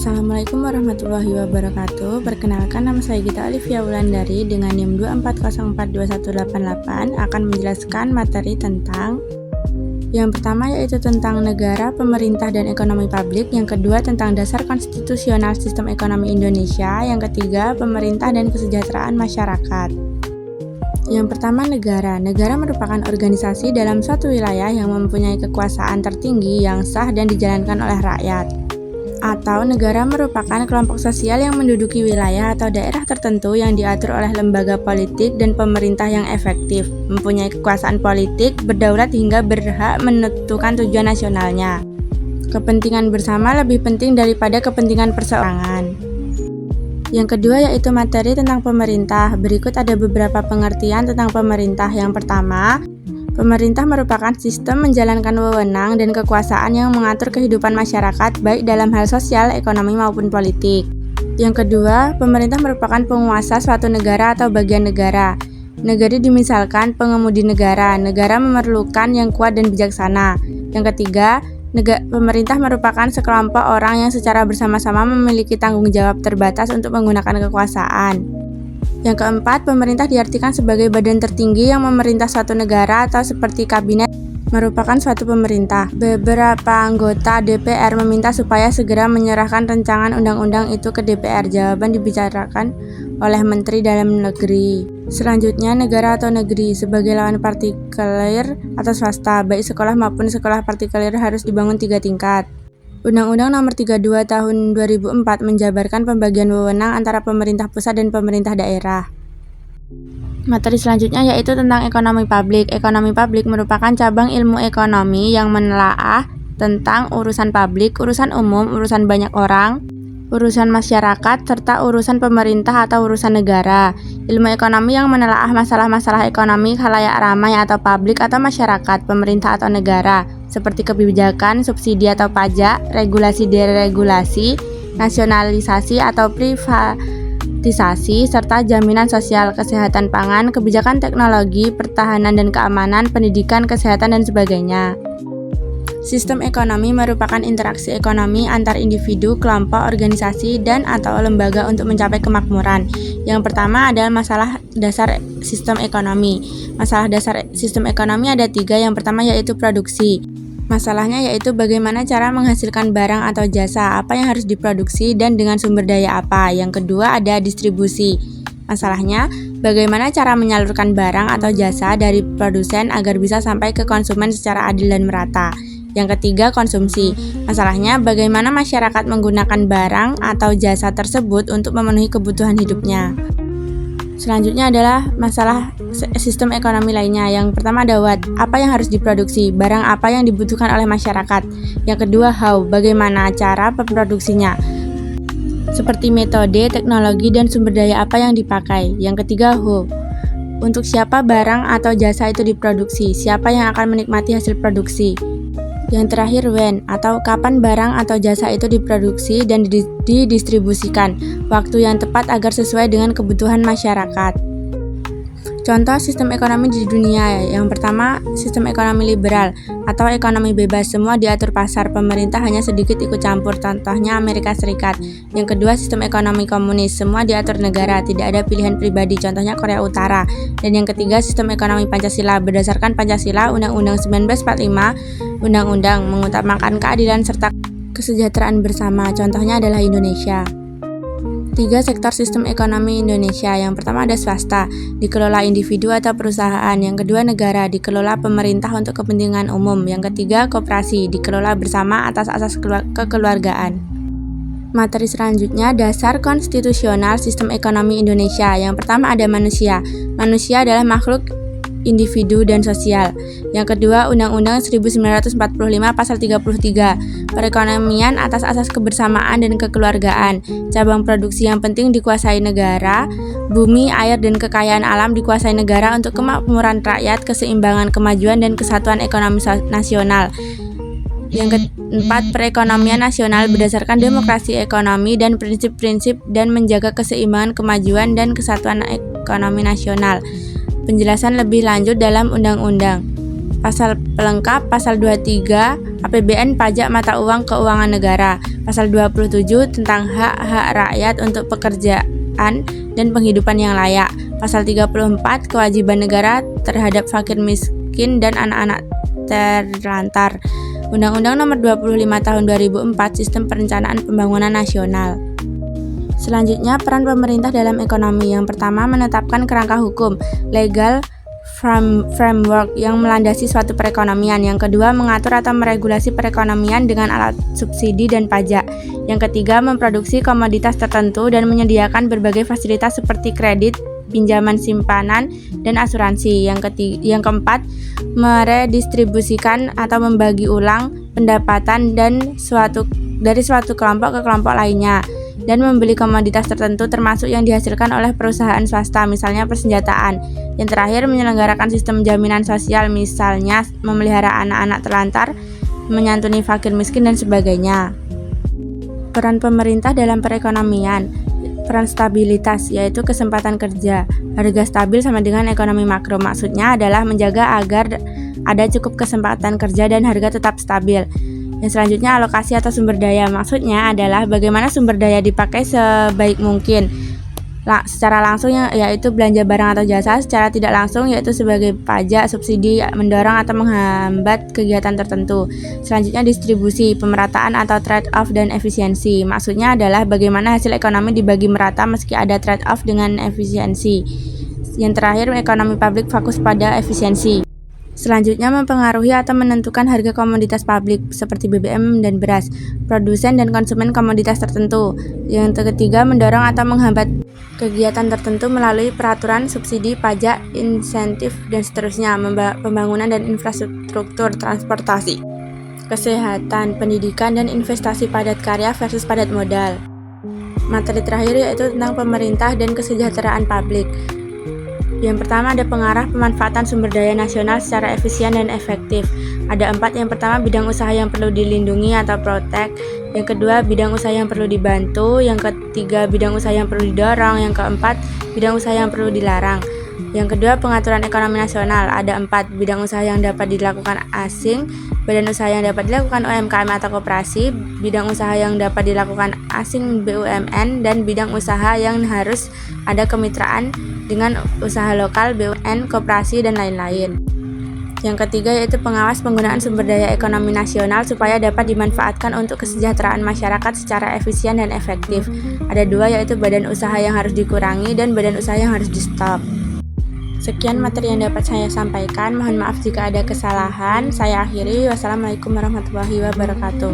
Assalamualaikum warahmatullahi wabarakatuh. Perkenalkan, nama saya Gita Olivia Wulandari dengan NIM 240421888 akan menjelaskan materi tentang yang pertama yaitu tentang negara, pemerintah, dan ekonomi publik. Yang kedua tentang dasar konstitusional sistem ekonomi Indonesia. Yang ketiga pemerintah dan kesejahteraan masyarakat. Yang pertama negara. Negara merupakan organisasi dalam suatu wilayah yang mempunyai kekuasaan tertinggi yang sah dan dijalankan oleh rakyat. Atau negara merupakan kelompok sosial yang menduduki wilayah atau daerah tertentu yang diatur oleh lembaga politik dan pemerintah yang efektif, mempunyai kekuasaan politik, berdaulat hingga berhak menentukan tujuan nasionalnya. Kepentingan bersama lebih penting daripada kepentingan perseorangan. Yang kedua yaitu materi tentang pemerintah. Berikut ada beberapa pengertian tentang pemerintah. Yang pertama, pemerintah merupakan sistem menjalankan wewenang dan kekuasaan yang mengatur kehidupan masyarakat baik dalam hal sosial, ekonomi maupun politik. Yang kedua, pemerintah merupakan penguasa suatu negara atau bagian negara. Negara dimisalkan pengemudi negara. Negara memerlukan yang kuat dan bijaksana. Yang ketiga, pemerintah merupakan sekelompok orang yang secara bersama-sama memiliki tanggung jawab terbatas untuk menggunakan kekuasaan. Yang keempat, pemerintah diartikan sebagai badan tertinggi yang memerintah suatu negara atau seperti kabinet merupakan suatu pemerintah. Beberapa anggota DPR meminta supaya segera menyerahkan rancangan undang-undang itu ke DPR. Jawaban dibicarakan oleh Menteri Dalam Negeri. Selanjutnya, negara atau negeri sebagai lawan partikelir atau swasta, baik sekolah maupun sekolah partikelir harus dibangun 3 tingkat. Undang-Undang Nomor 32 Tahun 2004 menjabarkan pembagian wewenang antara pemerintah pusat dan pemerintah daerah. Materi selanjutnya yaitu tentang ekonomi publik. Ekonomi publik merupakan cabang ilmu ekonomi yang menelaah tentang urusan publik, urusan umum, urusan banyak orang, urusan masyarakat, serta urusan pemerintah atau urusan negara. Ilmu ekonomi yang menelaah masalah-masalah ekonomi khalayak ramai atau publik atau masyarakat, pemerintah atau negara, seperti kebijakan, subsidi atau pajak, regulasi deregulasi, nasionalisasi atau privatisasi, serta jaminan sosial, kesehatan pangan, kebijakan teknologi, pertahanan dan keamanan, pendidikan, kesehatan, dan sebagainya. Sistem ekonomi merupakan interaksi ekonomi antar individu, kelompok, organisasi, dan atau lembaga untuk mencapai kemakmuran. Yang pertama adalah masalah dasar sistem ekonomi. Masalah dasar sistem ekonomi ada 3. Yang pertama yaitu produksi. Masalahnya yaitu bagaimana cara menghasilkan barang atau jasa, apa yang harus diproduksi, dan dengan sumber daya apa. Yang kedua ada distribusi. Masalahnya, bagaimana cara menyalurkan barang atau jasa dari produsen agar bisa sampai ke konsumen secara adil dan merata. Yang ketiga, konsumsi. Masalahnya, bagaimana masyarakat menggunakan barang atau jasa tersebut untuk memenuhi kebutuhan hidupnya. Selanjutnya adalah masalah sistem ekonomi lainnya. Yang pertama ada what, apa yang harus diproduksi, barang apa yang dibutuhkan oleh masyarakat. Yang kedua how, bagaimana cara memproduksinya, seperti metode, teknologi, dan sumber daya apa yang dipakai. Yang ketiga who, untuk siapa barang atau jasa itu diproduksi, siapa yang akan menikmati hasil produksi. Yang terakhir when, atau kapan barang atau jasa itu diproduksi dan didistribusikan, waktu yang tepat agar sesuai dengan kebutuhan masyarakat. Contoh sistem ekonomi di dunia. Yang pertama, sistem ekonomi liberal atau ekonomi bebas, semua diatur pasar, pemerintah hanya sedikit ikut campur, contohnya Amerika Serikat. Yang kedua, sistem ekonomi komunis, semua diatur negara, tidak ada pilihan pribadi, contohnya Korea Utara. Dan yang ketiga, sistem ekonomi Pancasila, berdasarkan Pancasila, Undang-Undang 1945, Undang-Undang mengutamakan keadilan serta kesejahteraan bersama, contohnya adalah Indonesia. 3. Sektor sistem ekonomi Indonesia. Yang pertama ada swasta, dikelola individu atau perusahaan. Yang kedua negara, dikelola pemerintah untuk kepentingan umum. Yang ketiga koperasi, dikelola bersama atas asas kekeluargaan. Materi selanjutnya dasar konstitusional sistem ekonomi Indonesia. Yang pertama ada manusia. Manusia adalah makhluk individu dan sosial. Yang kedua, Undang-Undang 1945 Pasal 33, perekonomian atas asas kebersamaan dan kekeluargaan. Cabang produksi yang penting dikuasai negara, bumi, air, dan kekayaan alam dikuasai negara untuk kemakmuran rakyat, keseimbangan, kemajuan, dan kesatuan ekonomi nasional. Yang keempat, perekonomian nasional berdasarkan demokrasi ekonomi dan prinsip-prinsip dan menjaga keseimbangan, kemajuan, dan kesatuan ekonomi nasional. Penjelasan lebih lanjut dalam Undang-Undang. Pasal pelengkap, Pasal 23 APBN pajak mata uang keuangan negara. Pasal 27 tentang hak-hak rakyat untuk pekerjaan dan penghidupan yang layak. Pasal 34 kewajiban negara terhadap fakir miskin dan anak-anak terlantar. Undang-Undang Nomor 25 Tahun 2004 Sistem Perencanaan Pembangunan Nasional. Selanjutnya, peran pemerintah dalam ekonomi. Yang pertama, menetapkan kerangka hukum, legal framework yang melandasi suatu perekonomian. Yang kedua, mengatur atau meregulasi perekonomian dengan alat subsidi dan pajak. Yang ketiga, memproduksi komoditas tertentu dan menyediakan berbagai fasilitas seperti kredit, pinjaman simpanan, dan asuransi. Yang keempat, meredistribusikan atau membagi ulang pendapatan dari suatu kelompok ke kelompok lainnya, dan membeli komoditas tertentu termasuk yang dihasilkan oleh perusahaan swasta, misalnya persenjataan. Yang terakhir, menyelenggarakan sistem jaminan sosial, misalnya memelihara anak-anak terlantar, menyantuni fakir miskin, dan sebagainya. Peran pemerintah dalam perekonomian. Peran stabilitas, yaitu kesempatan kerja. Harga stabil sama dengan ekonomi makro. Maksudnya adalah menjaga agar ada cukup kesempatan kerja dan harga tetap stabil. Yang selanjutnya, alokasi atau sumber daya. Maksudnya adalah bagaimana sumber daya dipakai sebaik mungkin. Secara langsung yaitu belanja barang atau jasa, secara tidak langsung yaitu sebagai pajak, subsidi, mendorong atau menghambat kegiatan tertentu. Selanjutnya, distribusi, pemerataan atau trade-off, dan efisiensi. Maksudnya adalah bagaimana hasil ekonomi dibagi merata meski ada trade-off dengan efisiensi. Yang terakhir, ekonomi publik fokus pada efisiensi. Selanjutnya, mempengaruhi atau menentukan harga komoditas publik seperti BBM dan beras, produsen dan konsumen komoditas tertentu. Yang ketiga, mendorong atau menghambat kegiatan tertentu melalui peraturan, subsidi, pajak, insentif, dan seterusnya. Pembangunan dan infrastruktur transportasi, kesehatan, pendidikan, dan investasi padat karya versus padat modal. Materi terakhir yaitu tentang pemerintah dan kesejahteraan publik. Yang pertama, ada pengarah pemanfaatan sumber daya nasional secara efisien dan efektif. Ada 4. Yang pertama, bidang usaha yang perlu dilindungi atau protect. Yang kedua, bidang usaha yang perlu dibantu. Yang ketiga, bidang usaha yang perlu didorong. Yang keempat, bidang usaha yang perlu dilarang. Yang kedua, pengaturan ekonomi nasional. Ada 4. Bidang usaha yang dapat dilakukan asing, badan usaha yang dapat dilakukan UMKM atau koperasi, bidang usaha yang dapat dilakukan asing BUMN, dan bidang usaha yang harus ada kemitraan dengan usaha lokal, BUMN, koperasi, dan lain-lain. Yang ketiga yaitu pengawas penggunaan sumber daya ekonomi nasional supaya dapat dimanfaatkan untuk kesejahteraan masyarakat secara efisien dan efektif. Ada 2 yaitu badan usaha yang harus dikurangi dan badan usaha yang harus di-stop. Sekian materi yang dapat saya sampaikan. Mohon maaf jika ada kesalahan. Saya akhiri. Wassalamualaikum warahmatullahi wabarakatuh.